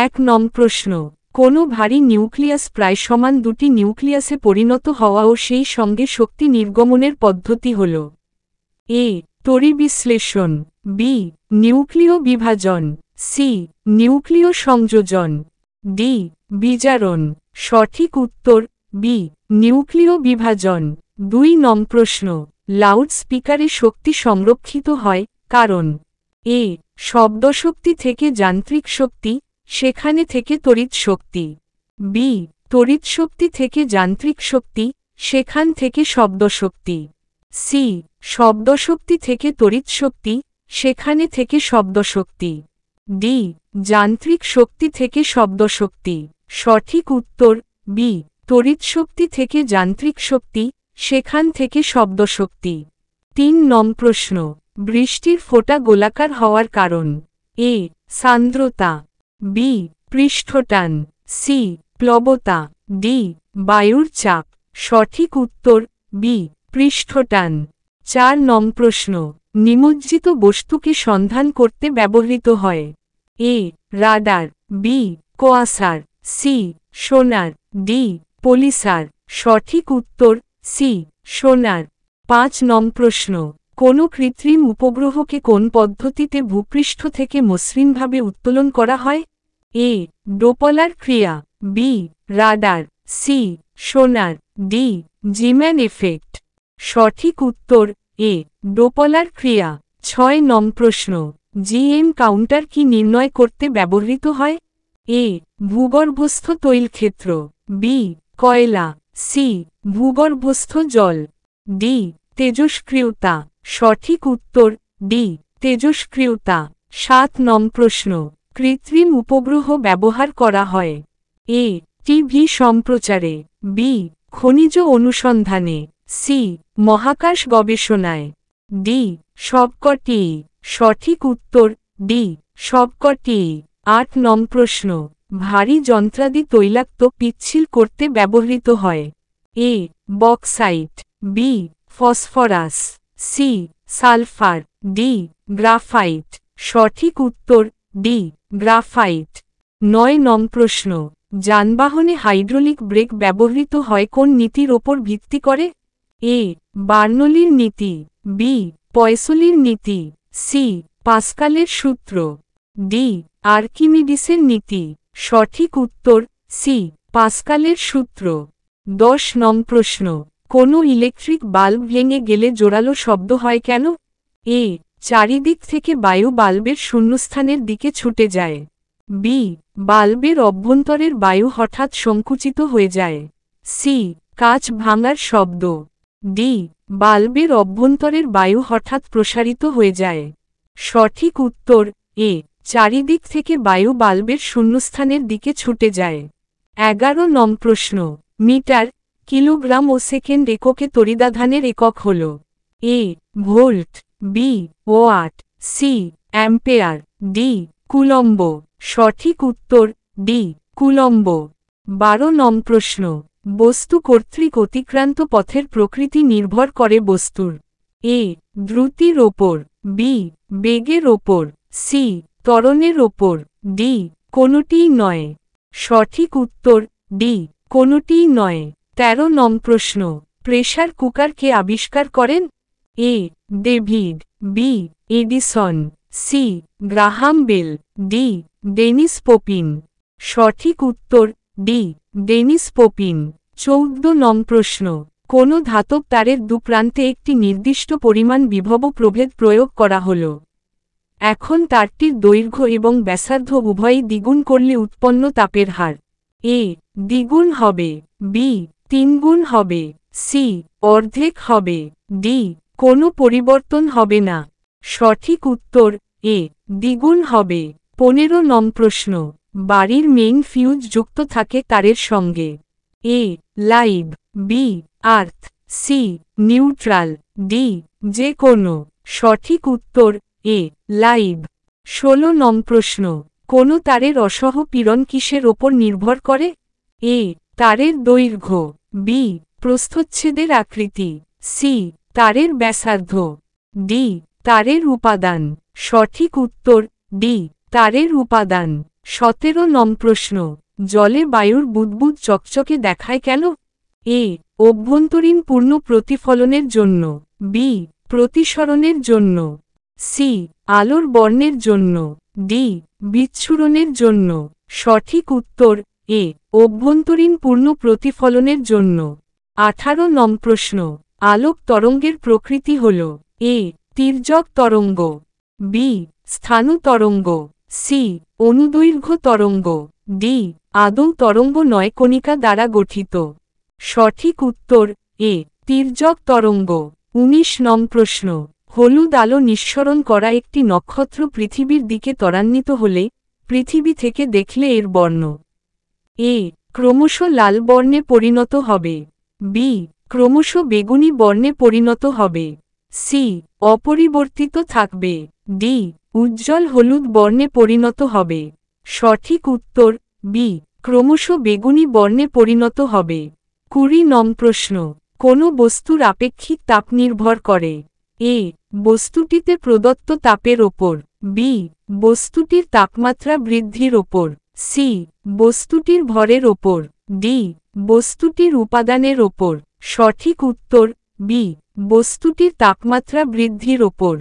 1 প্রশ্ন, কোনো ভারী নিউক্লিয়াস প্রায় সমান দুটি নিউক্লিয়াসে পরিণত হওয়া ও সেই সঙ্গে শক্তি নির্গমনের পদ্ধতি হল এ তড়িবিশ্লেষণ, বি নিউক্লিয় বিভাজন, সি নিউক্লিয় সংযোজন, ডি বিজারণ। সঠিক উত্তর বি নিউক্লিয় বিভাজন। 2 প্রশ্ন, লাউড স্পিকারে শক্তি সংরক্ষিত হয় কারণ এ শব্দশক্তি থেকে যান্ত্রিক শক্তি, সেখানে থেকে তড়িৎ শক্তি, বি তড়িৎ শক্তি থেকে যান্ত্রিক শক্তি, সেখান থেকে শব্দশক্তি, সি শব্দশক্তি থেকে তড়িৎ শক্তি, সেখানে থেকে শব্দশক্তি, ডি যান্ত্রিক শক্তি থেকে শব্দশক্তি। সঠিক উত্তর বি তড়িৎ শক্তি থেকে যান্ত্রিক শক্তি, সেখান থেকে শব্দশক্তি। 3 প্রশ্ন, বৃষ্টির ফোঁটা গোলাকার হওয়ার কারণ এ সান্দ্রতা, বি পৃষ্ঠটান, সি প্লবতা, ডি বায়ুর চাপ। সঠিক উত্তর বি পৃষ্ঠটান। 4 প্রশ্ন, নিমজ্জিত বস্তুকে সন্ধান করতে ব্যবহৃত হয় এ রাডার, বি কোয়াসার, সি সোনার, ডি পলিসার। সঠিক উত্তর সি সোনার। 5 প্রশ্ন, কোনো কৃত্রিম উপগ্রহকে কোন পদ্ধতিতে ভূপৃষ্ঠ থেকে মসৃণভাবে উত্তোলন করা হয় এ ডোপলার ক্রিয়া, বি রাডার, সি সোনার, ডি জিম্যান এফেক্ট। সঠিক উত্তর এ ডোপলার ক্রিয়া। 6 প্রশ্ন, জিএম কাউন্টার কি নির্ণয় করতে ব্যবহৃত হয় এ ভূগর্ভস্থ তৈলক্ষেত্র, বি কয়লা, সি ভূগর্ভস্থ জল, ডি তেজস্ক্রিয়তা। সঠিক উত্তর ডি তেজস্ক্রিয়তা। 7 প্রশ্ন, কৃত্রিম উপগ্রহ ব্যবহার করা হয় এ টিভি সম্প্রচারে, বি খনিজ অনুসন্ধানে, সি মহাকাশ গবেষণায়, ডি সবকটি। সঠিক উত্তর ডি সবকটি। 8 প্রশ্ন, ভারী যন্ত্রাদি তৈলাক্ত পিচ্ছিল করতে ব্যবহৃত হয় A bauxite, B phosphorus, C sulphur, D graphite. সঠিক উত্তর ডি গ্রাফাইট। 9 প্রশ্ন, যানবাহনে হাইড্রোলিক ব্রেক ব্যবহৃত হয় কোন নীতির ওপর ভিত্তি করে এ বার্নলির নীতি, বি পয়সলির নীতি, সি পাস্কালের সূত্র, ডি আর্কিমিডিসের নীতি। সঠিক উত্তর সি পাস্কালের সূত্র। 10 প্রশ্ন, কোনো ইলেকট্রিক বাল্ব ভেঙে গেলে জোরালো শব্দ হয় কেন এ চারিদিক থেকে বায়ু বাল্বের শূন্যস্থানের দিকে ছুটে যায়, বি বাল্বের অভ্যন্তরের বায়ু হঠাৎ সংকুচিত হয়ে যায়, সি কাঁচ ভাঙার শব্দ, ডি বাল্বের অভ্যন্তরের বায়ু হঠাৎ প্রসারিত হয়ে যায়। সঠিক উত্তর এ চারিদিক থেকে বায়ু বাল্বের শূন্যস্থানের দিকে ছুটে যায়। 11 প্রশ্ন, মিটার, কিলোগ্রাম ও সেকেন্ড এককে তড়িদাধানের একক হল A volt, B watt, C ampere, D coulomb. সঠিক উত্তর ডি কুলম্ব। 12 প্রশ্ন, বস্তু কর্তৃক অতিক্রান্ত পথের প্রকৃতি নির্ভর করে বস্তুর এ দ্রুতির ওপর, বি বেগের ওপর, সি ত্বরণের ওপর, ডি কোনোটিই নয়। সঠিক উত্তর ডি কোনোটিই নয়। 13 প্রশ্ন, প্রেসার কুকার কে আবিষ্কার করেন A David, B Edison, C Graham Bell, D Denis Papin. সঠিক উত্তর ডি ডেনিস পোপিন। 14 প্রশ্ন, কোন ধাতব তারের দুপ্রান্তে একটি নির্দিষ্ট পরিমাণ বিভব প্রভেদ প্রয়োগ করা হল, এখন তারটির দৈর্ঘ্য এবং ব্যাসার্ধ উভয়ই দ্বিগুণ করলে উৎপন্ন তাপের হার এ দ্বিগুণ হবে, বি 3 গুণ হবে, সি অর্ধেক হবে, ডি কোনো পরিবর্তন হবে না। সঠিক উত্তর এ দ্বিগুণ হবে। 15 প্রশ্ন, বাড়ির মেইন ফিউজ যুক্ত থাকে তারের সঙ্গে এ লাইভ, বি আর্থ, সি নিউট্রাল, ডি যে কোনো। সঠিক উত্তর এ লাইভ। 16 প্রশ্ন, কোন তারের অসহ পীড়ন কিসের ওপর নির্ভর করে এ তারের দৈর্ঘ্য, বি প্রস্থচ্ছেদের আকৃতি, সি তারের ব্যাসার্ধ, ডি তারের উপাদান। সঠিক উত্তর ডি তারের উপাদান। 17 নং প্রশ্ন, জলে বায়ুর বুদবুদ চকচকে দেখায় কেন? এ অভ্যন্তরীণ পূর্ণ প্রতিফলনের জন্য, বি প্রতিসরণের জন্য, সি আলোর বর্ণের জন্য, ডি বিচ্ছুরণের জন্য। সঠিক উত্তর এ অভ্যন্তরীণ পূর্ণ প্রতিফলনের জন্য। 18 নং প্রশ্ন, আলোক তরঙ্গের প্রকৃতি হল এ তির্যক তরঙ্গ, বি স্থানু তরঙ্গ, সি অনুদৈর্ঘ্য তরঙ্গ, ডি আদৌ তরঙ্গ নয় কণিকা দ্বারা গঠিত। সঠিক উত্তর এ তির্যক তরঙ্গ। 19 নং প্রশ্ন, হলুদ আলো নিঃসরণ করা একটি নক্ষত্র পৃথিবীর দিকে ত্বরান্বিত হলে পৃথিবী থেকে দেখলে এর বর্ণ এ ক্রমশ লাল বর্ণে পরিণত হবে, বি ক্রমশ বেগুনি বর্ণে পরিণত হবে, সি অপরিবর্তিত থাকবে, ডি উজ্জ্বল হলুদ বর্ণে পরিণত হবে। সঠিক উত্তর বি ক্রমশ বেগুনি বর্ণে পরিণত হবে। 20 নং প্রশ্ন, কোন বস্তুর আপেক্ষিক তাপ নির্ভর করে? এ বস্তুটিতে প্রদত্ত তাপের ওপর, বি বস্তুটির তাপমাত্রা বৃদ্ধির ওপর, সি বস্তুটির ভরের ওপর, ডি বস্তুটির উপাদানের ওপর। সঠিক উত্তর বি বস্তুটির তাপমাত্রা বৃদ্ধির ওপর।